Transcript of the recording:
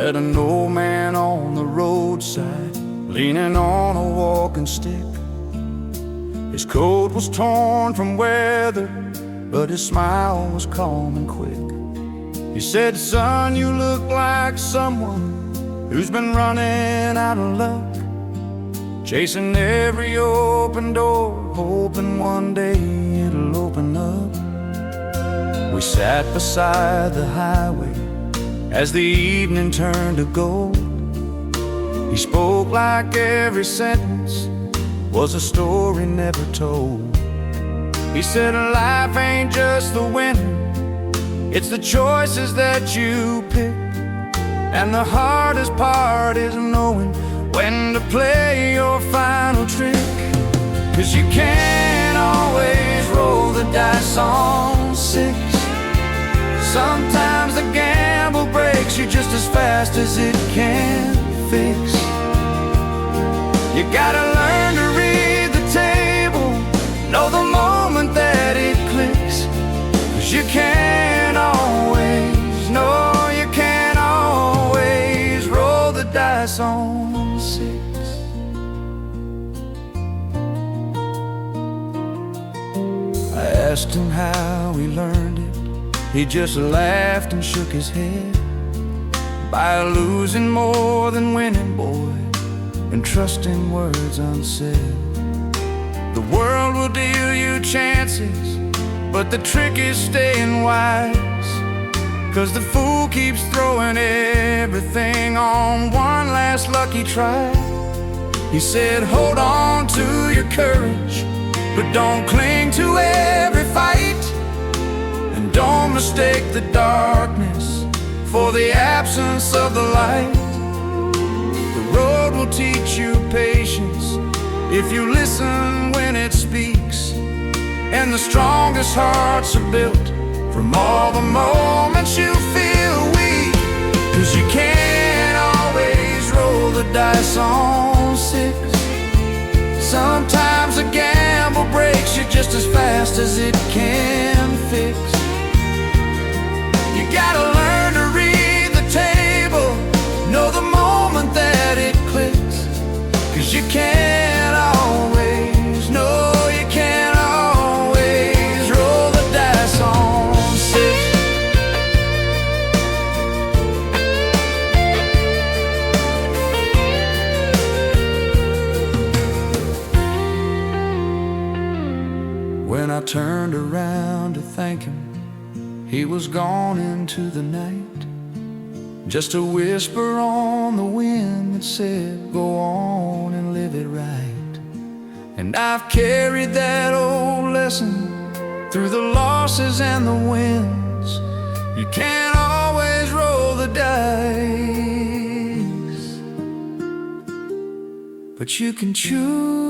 met an old man on the roadside, leaning on a walking stick. His coat was torn from weather, but his smile was calm and quick. He said, "Son, you look like someone who's been running out of luck, chasing every open door, hoping one day it'll open up." We sat beside the highway as the evening turned to gold. He spoke like every sentence was a story never told. He said, "Life ain't just the winning, it's the choices that you pick. And the hardest part is knowing when to play your final trick. 'Cause you can't always roll the dice on six. Sometimes the gamble breaks you just as fast as it can fix. You gotta learn to read the table, know the moment that it clicks. 'Cause you can't always, no, you can't always roll the dice on six. I asked him how he learned it. He just laughed and shook his head. By losing more than winning, boy, and trusting words unsaid. The world will deal you chances, but the trick is staying wise. 'Cause the fool keeps throwing everything on one last lucky try. He said, "Hold on to your courage, but don't cling to every fight. And don't mistake the darkness for the absence of the light. The road will teach you patience if you listen when it speaks. And the strongest hearts are built from all the moments you feel weak. 'Cause you can't always roll the dice on six. Sometimes a gamble breaks you just as fast as it can fix. You gotta learn to read the table, know the moment that it clicks. 'Cause you can't always, no, you can't always roll the dice on six. When I turned around to thank him, he was gone into the night. Just a whisper on the wind that said, "Go on and live it right." And I've carried that old lesson through the losses and the wins. You can't always roll the dice, but you can choose